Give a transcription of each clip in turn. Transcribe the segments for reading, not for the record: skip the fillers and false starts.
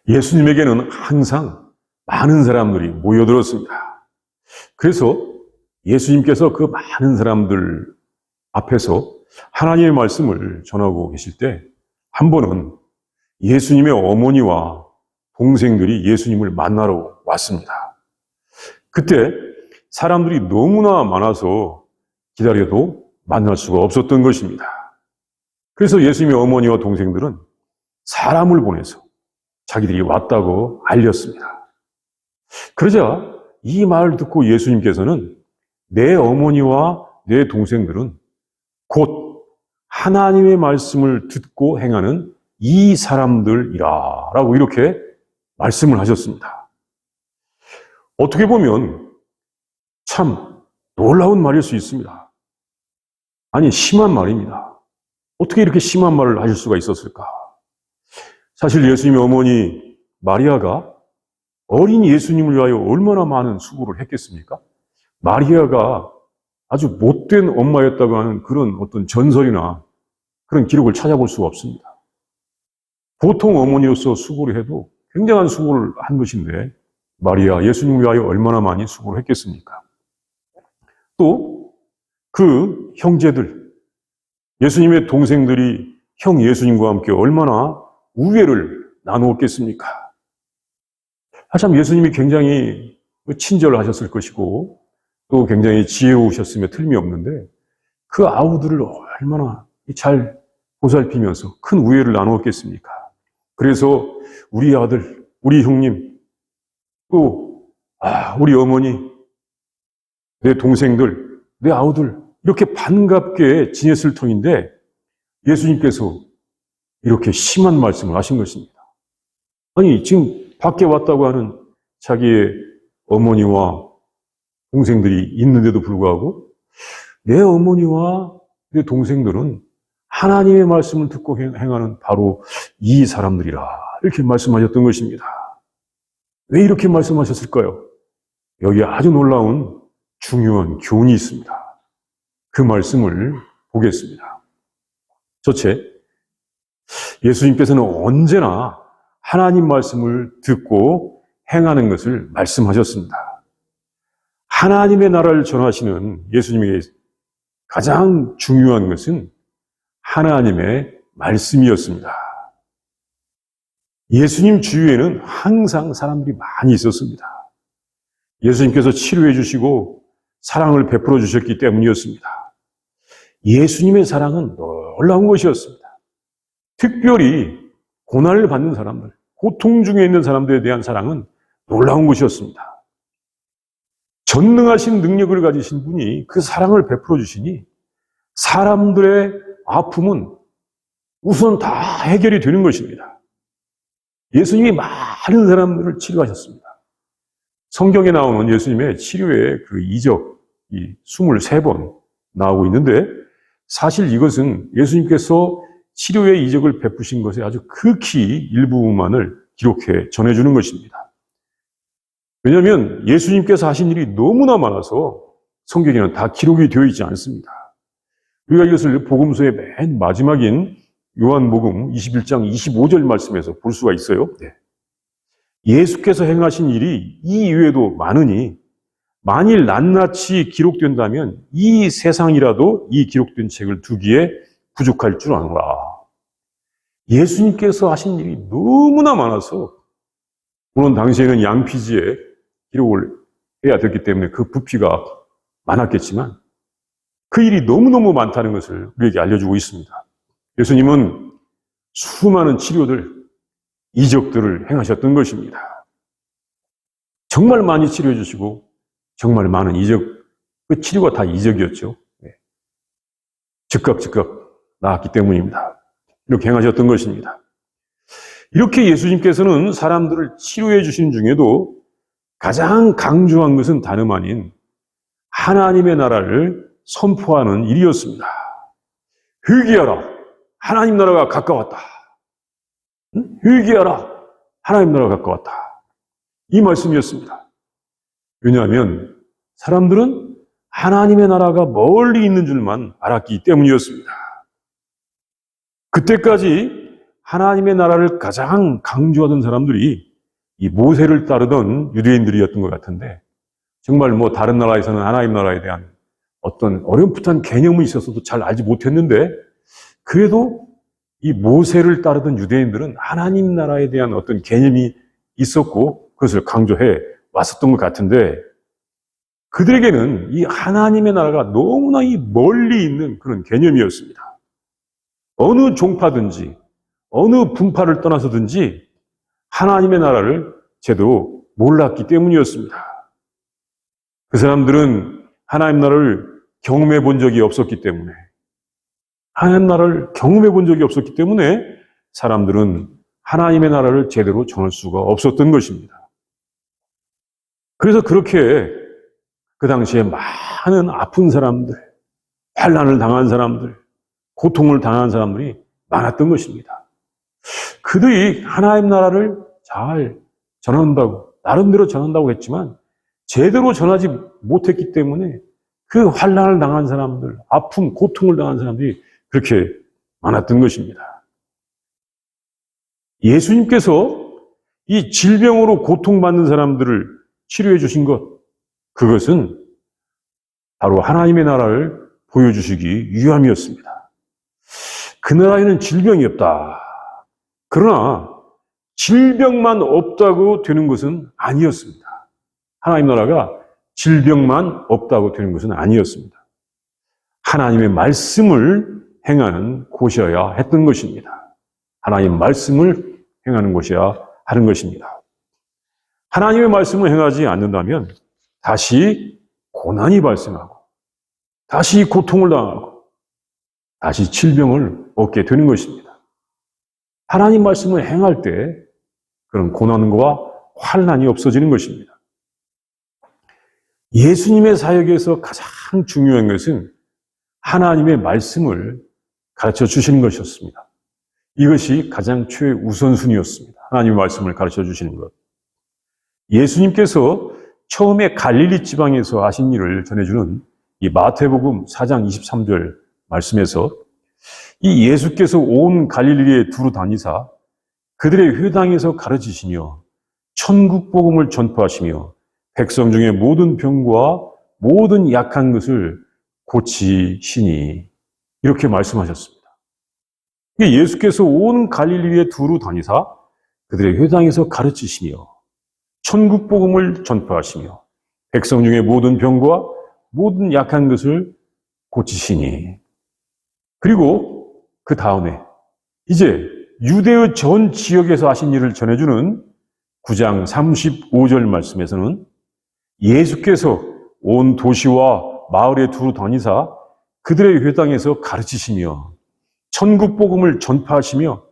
예수님에게는 항상 많은 사람들이 모여들었습니다. 그래서 예수님께서 그 많은 사람들 앞에서 하나님의 말씀을 전하고 계실 때 한 번은 예수님의 어머니와 동생들이 예수님을 만나러 왔습니다. 그때 사람들이 너무나 많아서 기다려도 만날 수가 없었던 것입니다. 그래서 예수님의 어머니와 동생들은 사람을 보내서 자기들이 왔다고 알렸습니다. 그러자 이 말을 듣고 예수님께서는 내 어머니와 내 동생들은 곧 하나님의 말씀을 듣고 행하는 이 사람들이라 라고 이렇게 말씀을 하셨습니다. 어떻게 보면 참 놀라운 말일 수 있습니다. 아니, 심한 말입니다. 어떻게 이렇게 심한 말을 하실 수가 있었을까? 사실 예수님의 어머니 마리아가 어린 예수님을 위하여 얼마나 많은 수고를 했겠습니까? 마리아가 아주 못된 엄마였다고 하는 그런 어떤 전설이나 그런 기록을 찾아볼 수가 없습니다. 보통 어머니로서 수고를 해도 굉장한 수고를 한 것인데 마리아, 예수님을 위하여 얼마나 많이 수고를 했겠습니까? 또 그 형제들, 예수님의 동생들이 형 예수님과 함께 얼마나 우애를 나누었겠습니까? 참 예수님이 굉장히 친절하셨을 것이고 또 굉장히 지혜로우셨으며 틀림이 없는데 그 아우들을 얼마나 잘 보살피면서 큰 우애를 나누었겠습니까? 그래서 우리 아들, 우리 형님, 또 우리 어머니, 내 동생들, 내 아우들 이렇게 반갑게 지냈을 터인데 예수님께서 이렇게 심한 말씀을 하신 것입니다. 아니, 지금 밖에 왔다고 하는 자기의 어머니와 동생들이 있는데도 불구하고 내 어머니와 내 동생들은 하나님의 말씀을 듣고 행하는 바로 이 사람들이라 이렇게 말씀하셨던 것입니다. 왜 이렇게 말씀하셨을까요? 여기에 아주 놀라운 중요한 교훈이 있습니다. 그 말씀을 보겠습니다. 첫째, 예수님께서는 언제나 하나님 말씀을 듣고 행하는 것을 말씀하셨습니다. 하나님의 나라를 전하시는 예수님에게 가장 중요한 것은 하나님의 말씀이었습니다. 예수님 주위에는 항상 사람들이 많이 있었습니다. 예수님께서 치료해 주시고 사랑을 베풀어 주셨기 때문이었습니다. 예수님의 사랑은 놀라운 것이었습니다. 특별히 고난을 받는 사람들, 고통 중에 있는 사람들에 대한 사랑은 놀라운 것이었습니다. 전능하신 능력을 가지신 분이 그 사랑을 베풀어 주시니 사람들의 아픔은 우선 다 해결이 되는 것입니다. 예수님이 많은 사람들을 치료하셨습니다. 성경에 나오는 예수님의 치료의 그 이적이 23번 나오고 있는데 사실 이것은 예수님께서 치료의 이적을 베푸신 것의 아주 극히 일부분만을 기록해 전해주는 것입니다. 왜냐하면 예수님께서 하신 일이 너무나 많아서 성경에는 다 기록이 되어 있지 않습니다. 우리가 이것을 복음서의 맨 마지막인 요한복음 21장 25절 말씀에서 볼 수가 있어요. 네. 예수께서 행하신 일이 이 이외에도 많으니 만일 낱낱이 기록된다면 이 세상이라도 이 기록된 책을 두기에 부족할 줄 아노라. 예수님께서 하신 일이 너무나 많아서 물론 당시에는 양피지에 기록을 해야 됐기 때문에 그 부피가 많았겠지만 그 일이 너무너무 많다는 것을 우리에게 알려주고 있습니다. 예수님은 수많은 치료들, 이적들을 행하셨던 것입니다. 정말 많이 치료해 주시고 정말 많은 이적, 그 치료가 다 이적이었죠. 즉각 나았기 때문입니다. 이렇게 행하셨던 것입니다. 이렇게 예수님께서는 사람들을 치료해 주신 중에도 가장 강조한 것은 다름 아닌 하나님의 나라를 선포하는 일이었습니다. 회개하라. 하나님 나라가 가까웠다. 회개하라. 하나님 나라가 가까웠다. 이 말씀이었습니다. 왜냐하면 사람들은 하나님의 나라가 멀리 있는 줄만 알았기 때문이었습니다. 그때까지 하나님의 나라를 가장 강조하던 사람들이 이 모세를 따르던 유대인들이었던 것 같은데, 정말 뭐 다른 나라에서는 하나님 나라에 대한 어떤 어렴풋한 개념은 있었어도 잘 알지 못했는데, 그래도 이 모세를 따르던 유대인들은 하나님 나라에 대한 어떤 개념이 있었고 그것을 강조해 왔었던 것 같은데, 그들에게는 이 하나님의 나라가 너무나 이 멀리 있는 그런 개념이었습니다. 어느 종파든지 어느 분파를 떠나서든지 하나님의 나라를 제대로 몰랐기 때문이었습니다. 그 사람들은 하나님 나라를 경험해 본 적이 없었기 때문에, 하나님 나라를 경험해 본 적이 없었기 때문에 사람들은 하나님의 나라를 제대로 전할 수가 없었던 것입니다. 그래서 그렇게 그 당시에 많은 아픈 사람들, 환난을 당한 사람들, 고통을 당한 사람들이 많았던 것입니다. 그들이 하나님 나라를 잘 전한다고, 나름대로 전한다고 했지만 제대로 전하지 못했기 때문에 그 환난을 당한 사람들, 아픔, 고통을 당한 사람들이 그렇게 많았던 것입니다. 예수님께서 이 질병으로 고통받는 사람들을 치료해 주신 것, 그것은 바로 하나님의 나라를 보여주시기 위함이었습니다. 그 나라에는 질병이 없다. 그러나 질병만 없다고 되는 것은 아니었습니다. 하나님 나라가 질병만 없다고 되는 것은 아니었습니다. 하나님의 말씀을 행하는 곳이어야 했던 것입니다. 하나님의 말씀을 행하는 곳이어야 하는 것입니다. 하나님의 말씀을 행하지 않는다면 다시 고난이 발생하고, 다시 고통을 당하고, 다시 질병을 얻게 되는 것입니다. 하나님 말씀을 행할 때 그런 고난과 환난이 없어지는 것입니다. 예수님의 사역에서 가장 중요한 것은 하나님의 말씀을 가르쳐 주시는 것이었습니다. 이것이 가장 최우선순위였습니다. 하나님의 말씀을 가르쳐 주시는 것. 예수님께서 처음에 갈릴리 지방에서 하신 일을 전해주는 이 마태복음 4장 23절 말씀에서 이 예수께서 온 갈릴리에 두루 다니사 그들의 회당에서 가르치시며 천국 복음을 전파하시며 백성 중에 모든 병과 모든 약한 것을 고치시니, 이렇게 말씀하셨습니다. 예수께서 온 갈릴리에 두루 다니사 그들의 회당에서 가르치시며 천국 복음을 전파하시며 백성 중에 모든 병과 모든 약한 것을 고치시니, 그리고 그 다음에 이제 유대의 전 지역에서 하신 일을 전해주는 9장 35절 말씀에서는 예수께서 온 도시와 마을에 두루 다니사 그들의 회당에서 가르치시며 천국 복음을 전파하시며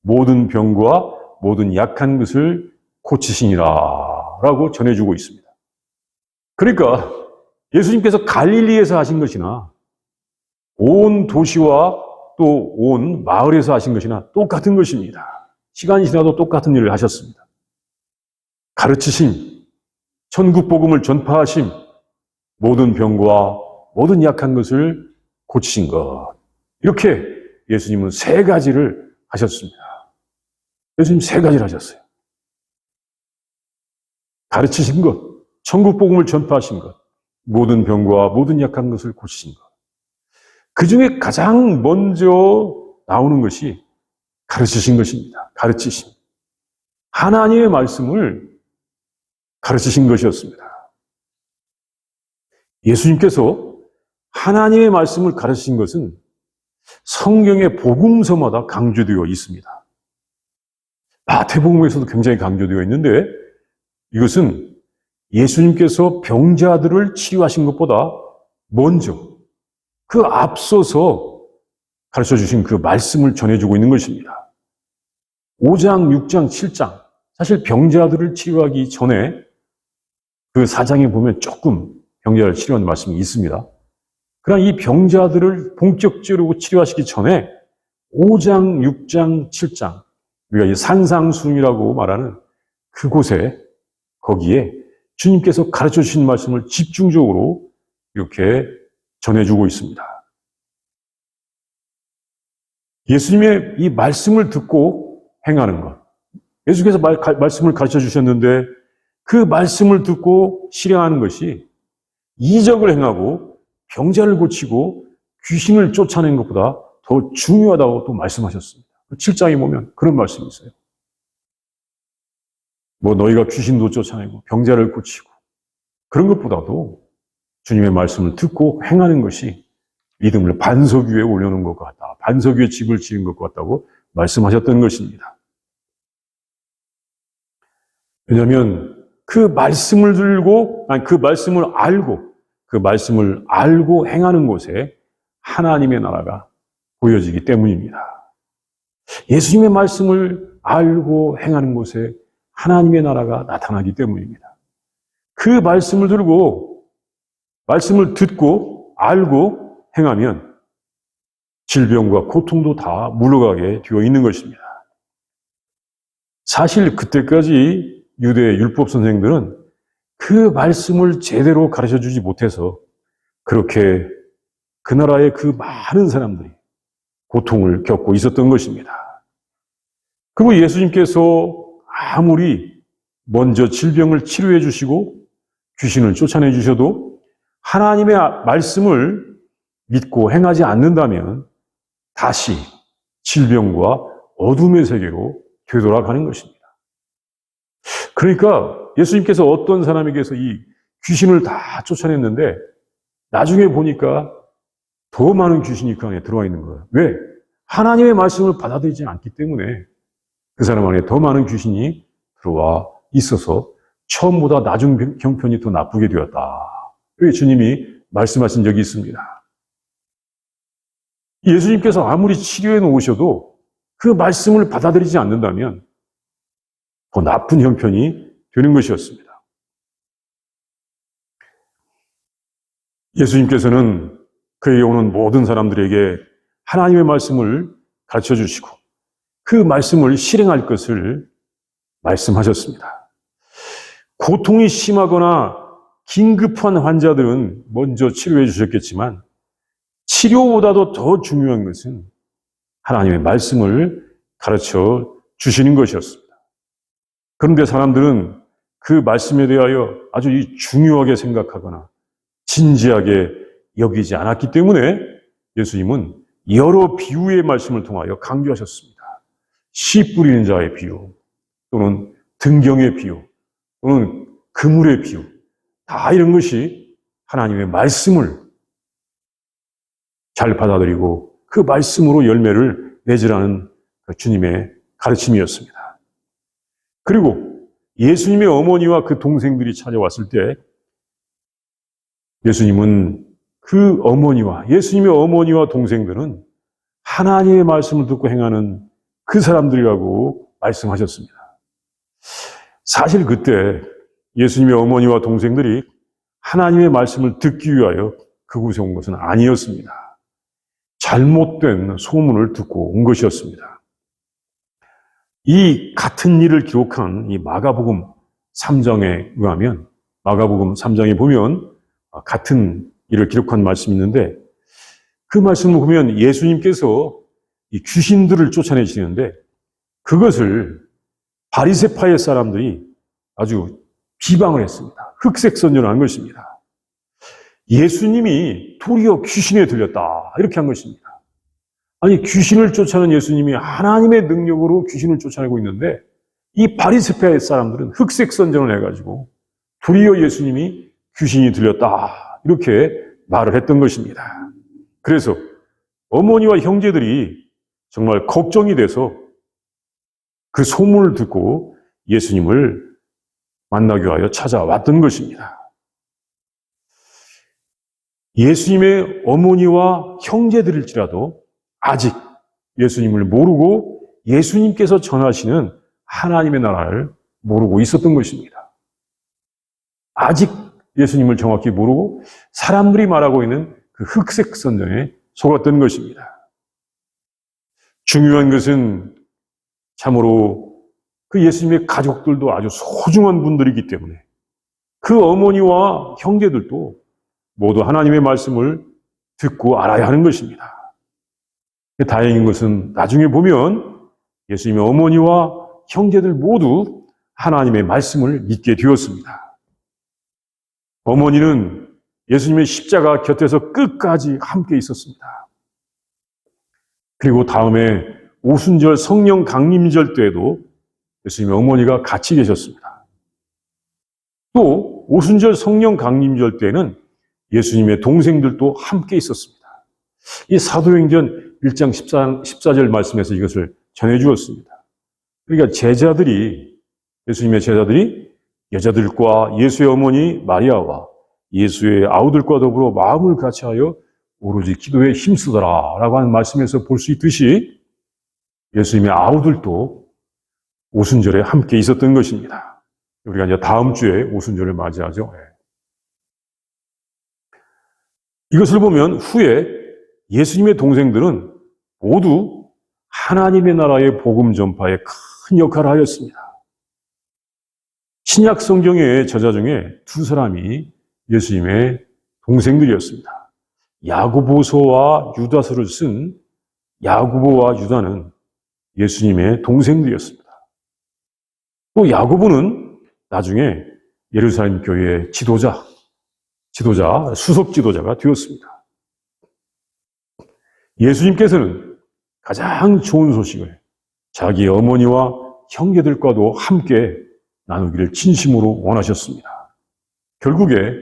모든 병과 모든 약한 것을 고치시니라 라고 전해주고 있습니다. 그러니까 예수님께서 갈릴리에서 하신 것이나 온 도시와 또 온 마을에서 하신 것이나 똑같은 것입니다. 시간이 지나도 똑같은 일을 하셨습니다. 가르치심, 천국 복음을 전파하심, 모든 병과 모든 약한 것을 고치신 것. 이렇게 예수님은 세 가지를 하셨습니다. 예수님 세 가지를 하셨어요. 가르치신 것, 천국 복음을 전파하신 것, 모든 병과 모든 약한 것을 고치신 것. 그 중에 가장 먼저 나오는 것이 가르치신 것입니다. 가르치심. 하나님의 말씀을 가르치신 것이었습니다. 예수님께서 하나님의 말씀을 가르치신 것은 성경의 복음서마다 강조되어 있습니다. 마태복음에서도 굉장히 강조되어 있는데, 이것은 예수님께서 병자들을 치유하신 것보다 먼저 그 앞서서 가르쳐 주신 그 말씀을 전해주고 있는 것입니다. 5장, 6장, 7장, 사실 병자들을 치유하기 전에 그 4장에 보면 조금 병자를 치료하는 말씀이 있습니다. 그러나 이 병자들을 본격적으로 치료하시기 전에 5장, 6장, 7장, 우리가 이 산상수훈이라고 말하는 그곳에, 거기에 주님께서 가르쳐 주신 말씀을 집중적으로 이렇게 전해주고 있습니다. 예수님의 이 말씀을 듣고 행하는 것. 예수께서 말씀을 가르쳐 주셨는데 그 말씀을 듣고 실행하는 것이 이적을 행하고 병자를 고치고 귀신을 쫓아내는 것보다 더 중요하다고 또 말씀하셨습니다. 7장에 보면 그런 말씀이 있어요. 너희가 귀신도 쫓아내고 병자를 고치고 그런 것보다도 주님의 말씀을 듣고 행하는 것이 믿음을 반석 위에 올려놓은 것 같다. 반석 위에 집을 지은 것 같다고 말씀하셨던 것입니다. 왜냐하면 그 말씀을 알고 행하는 곳에 하나님의 나라가 보여지기 때문입니다. 예수님의 말씀을 알고 행하는 곳에 하나님의 나라가 나타나기 때문입니다. 그 말씀을 듣고 알고 행하면 질병과 고통도 다 물러가게 되어 있는 것입니다. 사실 그때까지 유대 율법 선생들은 그 말씀을 제대로 가르쳐 주지 못해서 그렇게 그 나라의 그 많은 사람들이 고통을 겪고 있었던 것입니다. 그리고 예수님께서 아무리 먼저 질병을 치료해 주시고 귀신을 쫓아내 주셔도 하나님의 말씀을 믿고 행하지 않는다면 다시 질병과 어둠의 세계로 되돌아가는 것입니다. 그러니까 예수님께서 어떤 사람에게서 이 귀신을 다 쫓아냈는데 나중에 보니까 더 많은 귀신이 그 안에 들어와 있는 거예요. 왜? 하나님의 말씀을 받아들이지 않기 때문에 그 사람 안에 더 많은 귀신이 들어와 있어서 처음보다 나중 형편이 더 나쁘게 되었다. 이렇게 주님이 말씀하신 적이 있습니다. 예수님께서 아무리 치료해 놓으셔도 그 말씀을 받아들이지 않는다면 더 나쁜 형편이 되는 것이었습니다. 예수님께서는 그에게 오는 모든 사람들에게 하나님의 말씀을 가르쳐 주시고 그 말씀을 실행할 것을 말씀하셨습니다. 고통이 심하거나 긴급한 환자들은 먼저 치료해 주셨겠지만 치료보다도 더 중요한 것은 하나님의 말씀을 가르쳐 주시는 것이었습니다. 그런데 사람들은 그 말씀에 대하여 아주 중요하게 생각하거나 진지하게 여기지 않았기 때문에 예수님은 여러 비유의 말씀을 통하여 강조하셨습니다. 씨 뿌리는 자의 비유, 또는 등경의 비유, 또는 그물의 비유, 다 이런 것이 하나님의 말씀을 잘 받아들이고 그 말씀으로 열매를 맺으라는 주님의 가르침이었습니다. 그리고 예수님의 어머니와 그 동생들이 찾아왔을 때 예수님의 어머니와 동생들은 하나님의 말씀을 듣고 행하는 그 사람들이라고 말씀하셨습니다. 사실 그때 예수님의 어머니와 동생들이 하나님의 말씀을 듣기 위하여 그곳에 온 것은 아니었습니다. 잘못된 소문을 듣고 온 것이었습니다. 이 같은 일을 기록한 이 마가복음 3장에 의하면 마가복음 3장에 보면 같은 일을 기록한 말씀이 있는데 그 말씀을 보면 예수님께서 이 귀신들을 쫓아내시는데 그것을 바리새파의 사람들이 아주 비방을 했습니다. 흑색 선전을 한 것입니다. 예수님이 도리어 귀신에 들렸다 이렇게 한 것입니다. 아니 귀신을 쫓아내는 예수님이 하나님의 능력으로 귀신을 쫓아내고 있는데 이 바리새파의 사람들은 흑색 선전을 해가지고 도리어 예수님이 귀신이 들렸다 이렇게 말을 했던 것입니다. 그래서 어머니와 형제들이 정말 걱정이 돼서 그 소문을 듣고 예수님을 만나기 위하여 찾아왔던 것입니다. 예수님의 어머니와 형제들일지라도 아직 예수님을 모르고 예수님께서 전하시는 하나님의 나라를 모르고 있었던 것입니다. 아직 예수님을 정확히 모르고 사람들이 말하고 있는 그 흑색 선전에 속았던 것입니다. 중요한 것은 참으로 그 예수님의 가족들도 아주 소중한 분들이기 때문에 그 어머니와 형제들도 모두 하나님의 말씀을 듣고 알아야 하는 것입니다. 다행인 것은 나중에 보면 예수님의 어머니와 형제들 모두 하나님의 말씀을 믿게 되었습니다. 어머니는 예수님의 십자가 곁에서 끝까지 함께 있었습니다. 그리고 다음에 오순절 성령 강림절 때에도 예수님의 어머니가 같이 계셨습니다. 또 오순절 성령 강림절 때에는 예수님의 동생들도 함께 있었습니다. 이 사도행전 1장 14절 말씀에서 이것을 전해주었습니다. 그러니까 예수님의 제자들이 여자들과 예수의 어머니 마리아와 예수의 아우들과 더불어 마음을 같이하여 오로지 기도에 힘쓰더라 라고 하는 말씀에서 볼 수 있듯이 예수님의 아우들도 오순절에 함께 있었던 것입니다. 우리가 이제 다음 주에 오순절을 맞이하죠. 이것을 보면 후에 예수님의 동생들은 모두 하나님의 나라의 복음 전파에 큰 역할을 하였습니다. 신약 성경의 저자 중에 두 사람이 예수님의 동생들이었습니다. 야고보서와 유다서를 쓴 야고보와 유다는 예수님의 동생들이었습니다. 또 야고보는 나중에 예루살렘 교회의 수석 지도자가 되었습니다. 예수님께서는 가장 좋은 소식을 자기 어머니와 형제들과도 함께 나누기를 진심으로 원하셨습니다. 결국에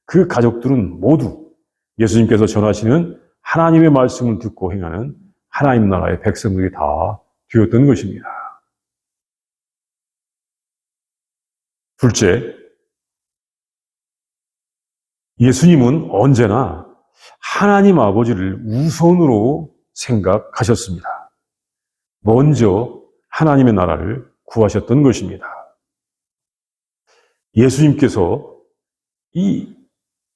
그 가족들은 모두 예수님께서 전하시는 하나님의 말씀을 듣고 행하는 하나님 나라의 백성들이 다 되었던 것입니다. 둘째, 예수님은 언제나 하나님 아버지를 우선으로 생각하셨습니다. 먼저 하나님의 나라를 구하셨던 것입니다. 예수님께서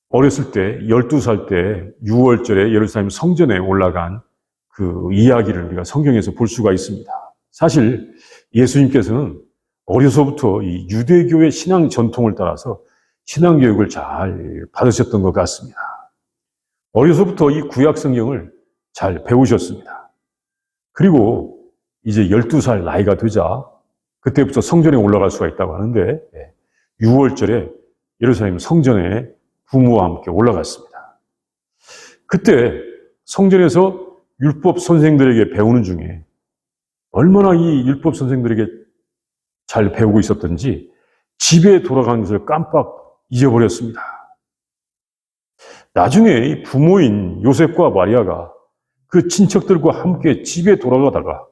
어렸을 때 12살 때 6월절에 예루살렘 성전에 올라간 그 이야기를 우리가 성경에서 볼 수가 있습니다. 사실 예수님께서는 어려서부터 이 유대교의 신앙 전통을 따라서 신앙교육을 잘 받으셨던 것 같습니다. 어려서부터 이 구약 성경을 잘 배우셨습니다. 그리고 이제 12살 나이가 되자 그때부터 성전에 올라갈 수가 있다고 하는데 6월절에 예루살렘 성전에 부모와 함께 올라갔습니다. 그때 성전에서 율법 선생들에게 배우는 중에 얼마나 이 율법 선생들에게 잘 배우고 있었던지 집에 돌아가는 것을 깜빡 잊어버렸습니다. 나중에 부모인 요셉과 마리아가 그 친척들과 함께 집에 돌아가다가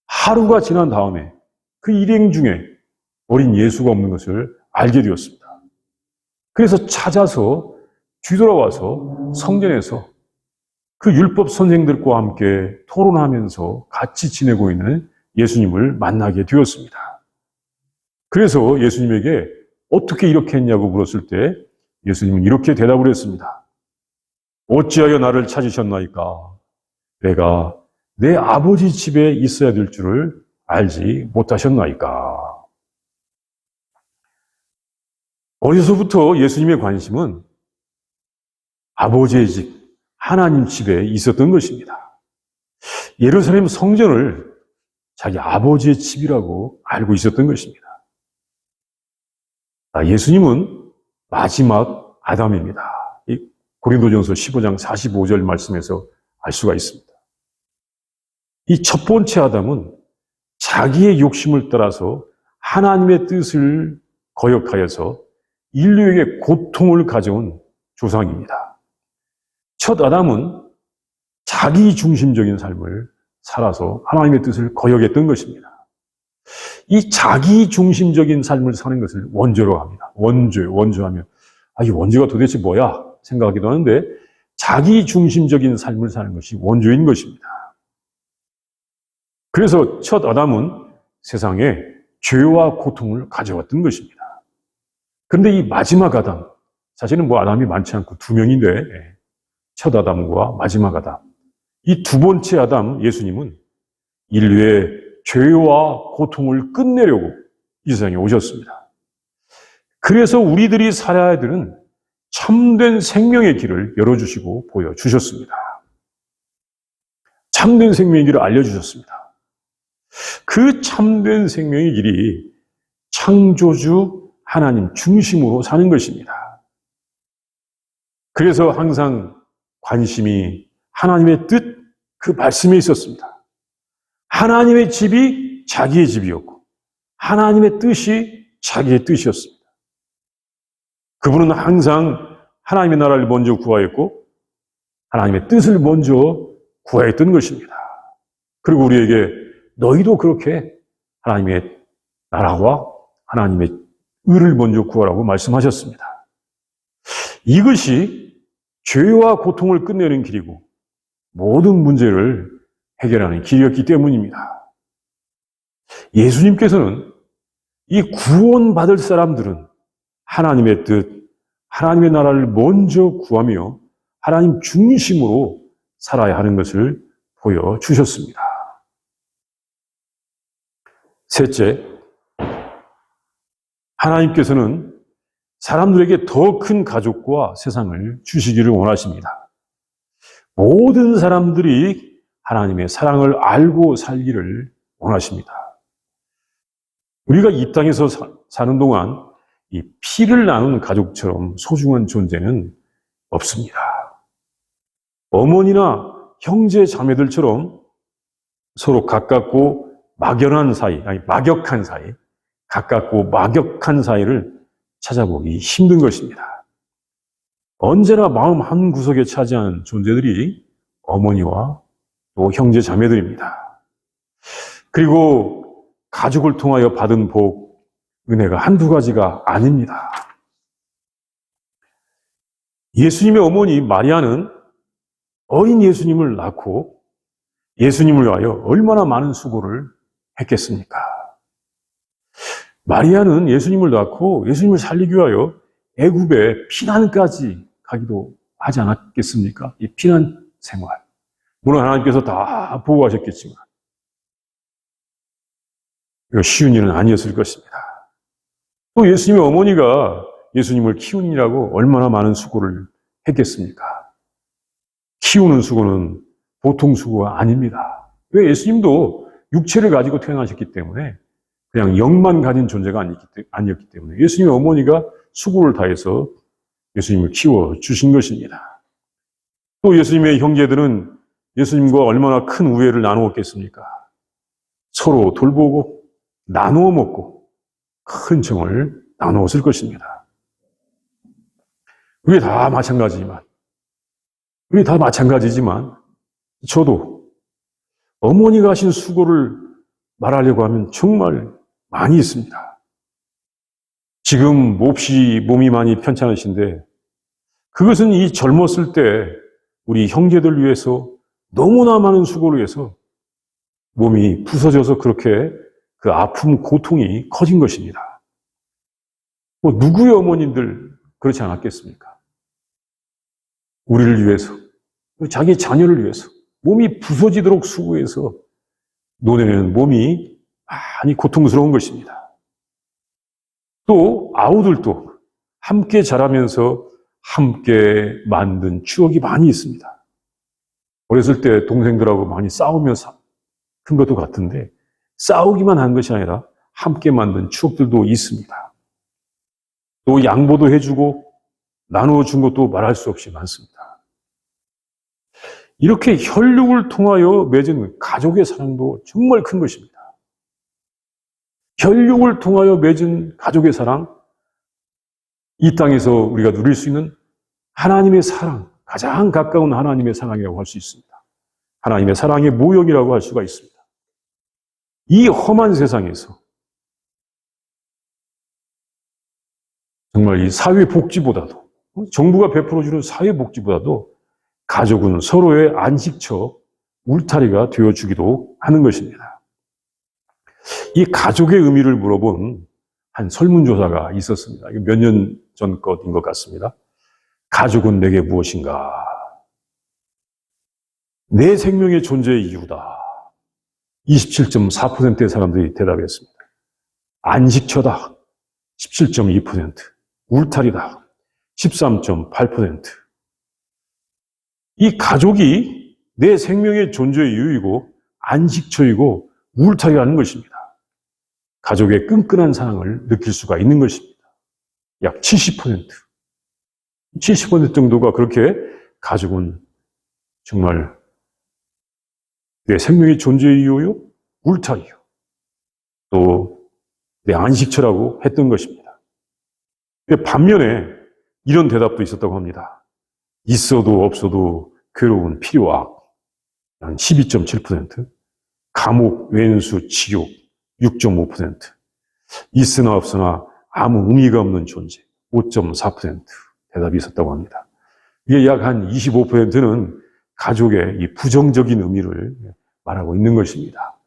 하루가 지난 다음에 그 일행 중에 어린 예수가 없는 것을 알게 되었습니다. 그래서 찾아서 뒤돌아와서 성전에서 그 율법 선생들과 함께 토론하면서 같이 지내고 있는 예수님을 만나게 되었습니다. 그래서 예수님에게 어떻게 이렇게 했냐고 물었을 때 예수님은 이렇게 대답을 했습니다. 어찌하여 나를 찾으셨나이까? 내가 내 아버지 집에 있어야 될 줄을 알지 못하셨나이까? 어려서부터 예수님의 관심은 아버지의 집, 하나님 집에 있었던 것입니다. 예루살렘 성전을 자기 아버지의 집이라고 알고 있었던 것입니다. 예수님은 마지막 아담입니다. 고린도전서 15장 45절 말씀에서 알 수가 있습니다. 이 첫 번째 아담은 자기의 욕심을 따라서 하나님의 뜻을 거역하여서 인류에게 고통을 가져온 조상입니다. 첫 아담은 자기 중심적인 삶을 살아서 하나님의 뜻을 거역했던 것입니다. 이 자기 중심적인 삶을 사는 것을 원죄로 합니다. 원죄하면 이 원죄가 도대체 뭐야? 생각하기도 하는데 자기 중심적인 삶을 사는 것이 원죄인 것입니다. 그래서 첫 아담은 세상에 죄와 고통을 가져왔던 것입니다. 그런데 이 마지막 아담, 사실은 아담이 많지 않고 2명인데 첫 아담과 마지막 아담, 이 두 번째 아담 예수님은 인류의 죄와 고통을 끝내려고 이 세상에 오셨습니다. 그래서 우리들이 살아야 되는 참된 생명의 길을 열어주시고 보여주셨습니다. 참된 생명의 길을 알려주셨습니다. 그 참된 생명의 길이 창조주 하나님 중심으로 사는 것입니다. 그래서 항상 관심이 하나님의 뜻, 그 말씀에 있었습니다. 하나님의 집이 자기의 집이었고 하나님의 뜻이 자기의 뜻이었습니다. 그분은 항상 하나님의 나라를 먼저 구하였고 하나님의 뜻을 먼저 구하였던 것입니다. 그리고 우리에게 너희도 그렇게 하나님의 나라와 하나님의 의를 먼저 구하라고 말씀하셨습니다. 이것이 죄와 고통을 끝내는 길이고 모든 문제를 해결하는 길이었기 때문입니다. 예수님께서는 이 구원받을 사람들은 하나님의 뜻, 하나님의 나라를 먼저 구하며 하나님 중심으로 살아야 하는 것을 보여주셨습니다. 셋째, 하나님께서는 사람들에게 더 큰 가족과 세상을 주시기를 원하십니다. 모든 사람들이 하나님의 사랑을 알고 살기를 원하십니다. 우리가 이 땅에서 사는 동안 이 피를 나눈 가족처럼 소중한 존재는 없습니다. 어머니나 형제 자매들처럼 서로 가깝고 막연한 사이, 아니 막역한 사이, 가깝고 막역한 사이를 찾아보기 힘든 것입니다. 언제나 마음 한 구석에 차지하는 존재들이 어머니와 또 형제 자매들입니다. 그리고 가족을 통하여 받은 복, 은혜가 한두 가지가 아닙니다. 예수님의 어머니 마리아는 어린 예수님을 낳고 예수님을 위하여 얼마나 많은 수고를 했겠습니까? 마리아는 예수님을 낳고 예수님을 살리기 위하여 애굽에 피난까지 가기도 하지 않았겠습니까? 이 피난 생활. 물론 하나님께서 다 보호하셨겠지만 이거 쉬운 일은 아니었을 것입니다. 또 예수님의 어머니가 예수님을 키우느라고 얼마나 많은 수고를 했겠습니까? 키우는 수고는 보통 수고가 아닙니다. 왜? 예수님도 육체를 가지고 태어나셨기 때문에 그냥 영만 가진 존재가 아니었기 때문에 예수님의 어머니가 수고를 다해서 예수님을 키워주신 것입니다. 또 예수님의 형제들은 예수님과 얼마나 큰 우애를 나누었겠습니까? 서로 돌보고 나누어 먹고 큰 정을 나누었을 것입니다. 우리 다 마찬가지지만 저도 어머니가 하신 수고를 말하려고 하면 정말 많이 있습니다. 지금 몹시 몸이 많이 편찮으신데 그것은 이 젊었을 때 우리 형제들 위해서 너무나 많은 수고를 해서 몸이 부서져서 그렇게 그 아픔, 고통이 커진 것입니다. 뭐 누구의 어머님들 그렇지 않았겠습니까? 우리를 위해서, 자기 자녀를 위해서 몸이 부서지도록 수고해서 노내는 몸이 많이 고통스러운 것입니다. 또 아우들도 함께 자라면서 함께 만든 추억이 많이 있습니다. 어렸을 때 동생들하고 많이 싸우면서 큰 것도 같은데 싸우기만 한 것이 아니라 함께 만든 추억들도 있습니다. 또 양보도 해주고 나누어 준 것도 말할 수 없이 많습니다. 이렇게 혈육을 통하여 맺은 가족의 사랑도 정말 큰 것입니다. 혈육을 통하여 맺은 가족의 사랑, 이 땅에서 우리가 누릴 수 있는 하나님의 사랑, 가장 가까운 하나님의 사랑이라고 할 수 있습니다. 하나님의 사랑의 모형이라고 할 수가 있습니다. 이 험한 세상에서 정말 이 사회복지보다도, 정부가 베풀어주는 사회복지보다도 가족은 서로의 안식처, 울타리가 되어주기도 하는 것입니다. 이 가족의 의미를 물어본 한 설문조사가 있었습니다. 몇 년 전 것인 것 같습니다. 가족은 내게 무엇인가? 내 생명의 존재의 이유다. 27.4%의 사람들이 대답했습니다. 안식처다. 17.2%. 울타리다. 13.8%. 이 가족이 내 생명의 존재의 이유이고 안식처이고 울타리라는 것입니다. 가족의 끈끈한 사랑을 느낄 수가 있는 것입니다. 약 70% 정도가 그렇게 가족은 정말 내 생명의 존재의 이유요, 울타리요, 또 내 안식처라고 했던 것입니다. 반면에 이런 대답도 있었다고 합니다. 있어도 없어도 괴로운 필요악, 한 12.7%, 감옥, 왼수, 지옥, 6.5%, 있으나 없으나 아무 의미가 없는 존재, 5.4% 대답이 있었다고 합니다. 이게 약 한 25%는 가족의 이 부정적인 의미를 말하고 있는 것입니다.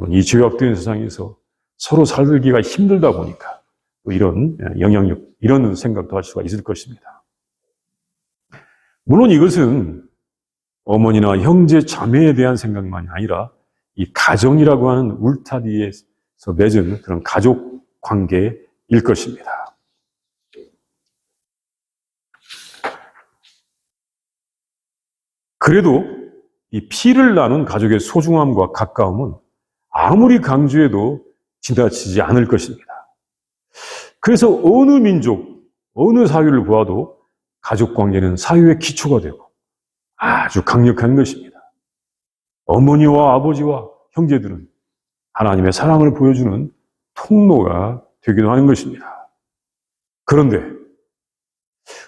이 죄악된 세상에서 서로 살기가 힘들다 보니까 또 이런 영향력, 이런 생각도 할 수가 있을 것입니다. 물론 이것은 어머니나 형제, 자매에 대한 생각만이 아니라 이 가정이라고 하는 울타리에서 맺은 그런 가족 관계일 것입니다. 그래도 이 피를 나눈 가족의 소중함과 가까움은 아무리 강조해도 지나치지 않을 것입니다. 그래서 어느 민족, 어느 사회를 보아도 가족 관계는 사회의 기초가 되고 아주 강력한 것입니다. 어머니와 아버지와 형제들은 하나님의 사랑을 보여주는 통로가 되기도 하는 것입니다. 그런데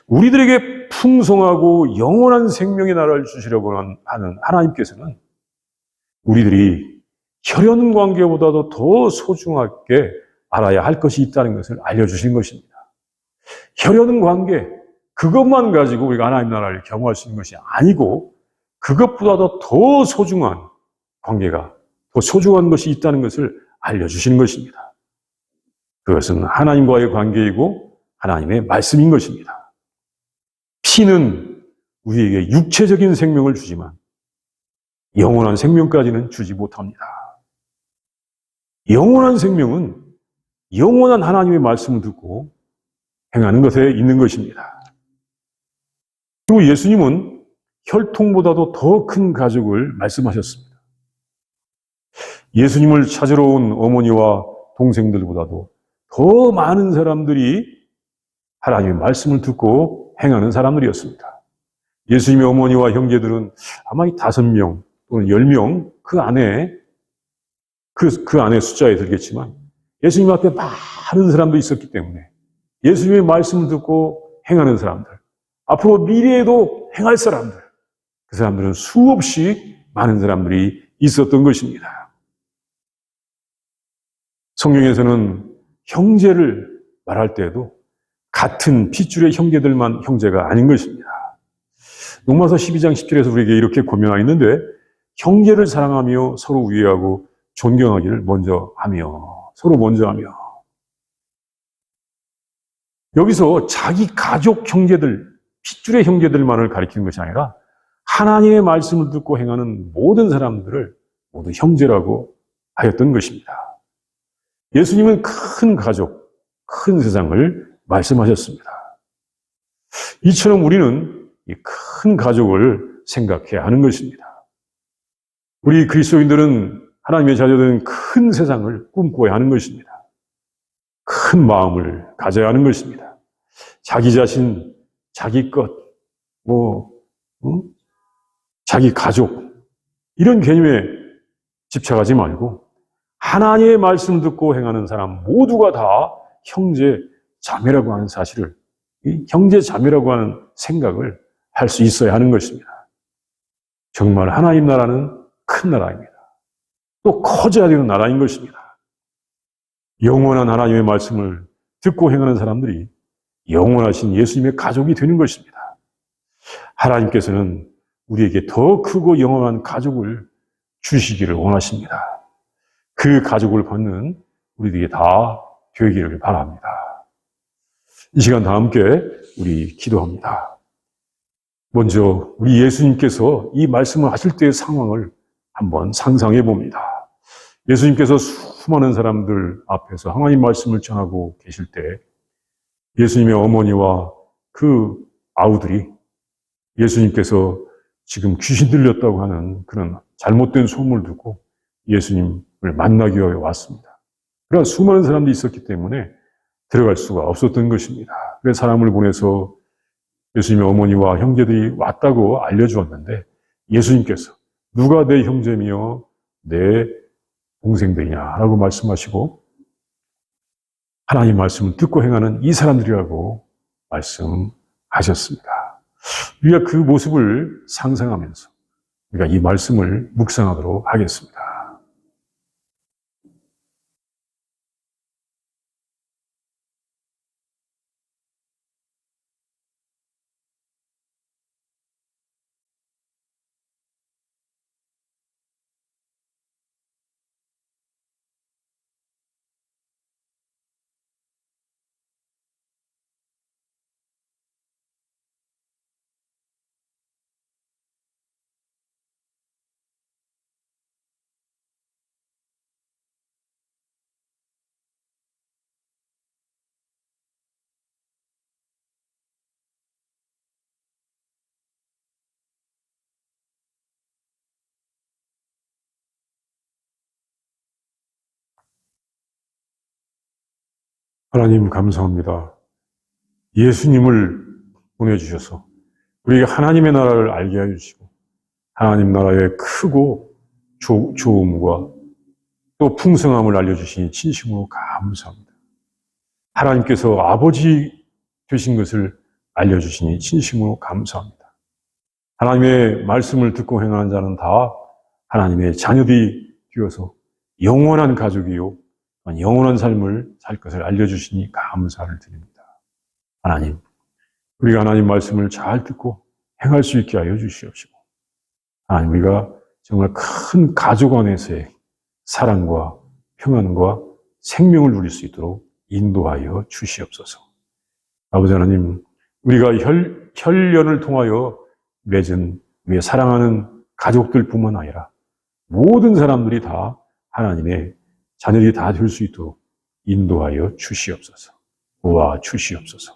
우리들에게 풍성하고 영원한 생명의 나라를 주시려고 하는 하나님께서는 우리들이 혈연 관계보다도 더 소중하게 알아야 할 것이 있다는 것을 알려주신 것입니다. 혈연 관계, 그것만 가지고 우리가 하나님 나라를 경험할 수 있는 것이 아니고 그것보다도 더 소중한 관계가, 더 소중한 것이 있다는 것을 알려주시는 것입니다. 그것은 하나님과의 관계이고 하나님의 말씀인 것입니다. 피는 우리에게 육체적인 생명을 주지만 영원한 생명까지는 주지 못합니다. 영원한 생명은 영원한 하나님의 말씀을 듣고 행하는 것에 있는 것입니다. 그리고 예수님은 혈통보다도 더 큰 가족을 말씀하셨습니다. 예수님을 찾으러 온 어머니와 동생들보다도 더 많은 사람들이 하나님의 말씀을 듣고 행하는 사람들이었습니다. 예수님의 어머니와 형제들은 아마 5명 또는 10명 그 안에 숫자에 들겠지만 예수님 앞에 많은 사람들이 있었기 때문에 예수님의 말씀을 듣고 행하는 사람들, 앞으로 미래에도 행할 사람들, 그 사람들은 수없이 많은 사람들이 있었던 것입니다. 성경에서는 형제를 말할 때에도 같은 핏줄의 형제들만 형제가 아닌 것입니다. 로마서 12장 10절에서 우리에게 이렇게 고명하고 있는데 형제를 사랑하며 서로 우애하고 존경하기를 서로 먼저 하며. 여기서 자기 가족 형제들, 핏줄의 형제들만을 가리키는 것이 아니라 하나님의 말씀을 듣고 행하는 모든 사람들을 모두 형제라고 하였던 것입니다. 예수님은 큰 가족, 큰 세상을 말씀하셨습니다. 이처럼 우리는 이 큰 가족을 생각해야 하는 것입니다. 우리 그리스도인들은 하나님의 자녀들은 큰 세상을 꿈꿔야 하는 것입니다. 큰 마음을 가져야 하는 것입니다. 자기 자신, 자기 것, 자기 가족, 이런 개념에 집착하지 말고 하나님의 말씀 듣고 행하는 사람 모두가 다 형제, 자매라고 하는 사실을, 형제, 자매라고 하는 생각을 할 수 있어야 하는 것입니다. 정말 하나님 나라는 큰 나라입니다. 또 커져야 되는 나라인 것입니다. 영원한 하나님의 말씀을 듣고 행하는 사람들이 영원하신 예수님의 가족이 되는 것입니다. 하나님께서는 우리에게 더 크고 영원한 가족을 주시기를 원하십니다. 그 가족을 받는 우리들이 다 되기를 바랍니다. 이 시간 다 함께 우리 기도합니다. 먼저 우리 예수님께서 이 말씀을 하실 때의 상황을 한번 상상해 봅니다. 예수님께서 수많은 사람들 앞에서 하나님 말씀을 전하고 계실 때 예수님의 어머니와 그 아우들이 예수님께서 지금 귀신 들렸다고 하는 그런 잘못된 소문을 듣고 예수님을 만나기 위해 왔습니다. 그러나 수많은 사람들이 있었기 때문에 들어갈 수가 없었던 것입니다. 그래서 사람을 보내서 예수님의 어머니와 형제들이 왔다고 알려주었는데 예수님께서 누가 내 형제며 내 동생들이냐라고 말씀하시고 하나님 말씀을 듣고 행하는 이 사람들이라고 말씀하셨습니다. 우리가 그 모습을 상상하면서 우리가 이 말씀을 묵상하도록 하겠습니다. 하나님 감사합니다. 예수님을 보내주셔서 우리에게 하나님의 나라를 알게 해주시고 하나님 나라의 크고 좋음과 또 풍성함을 알려주시니 진심으로 감사합니다. 하나님께서 아버지 되신 것을 알려주시니 진심으로 감사합니다. 하나님의 말씀을 듣고 행하는 자는 다 하나님의 자녀들이 되어서 영원한 가족이요 영원한 삶을 살 것을 알려주시니 감사를 드립니다. 하나님, 우리가 하나님 말씀을 잘 듣고 행할 수 있게 하여 주시옵시고 하나님, 우리가 정말 큰 가족 안에서의 사랑과 평안과 생명을 누릴 수 있도록 인도하여 주시옵소서. 아버지 하나님, 우리가 혈연을 통하여 맺은 우리의 사랑하는 가족들뿐만 아니라 모든 사람들이 다 하나님의 자녀들이 다 될 수 있도록 인도하여 주시옵소서. 도와 주시옵소서.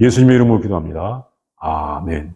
예수님의 이름으로 기도합니다. 아멘.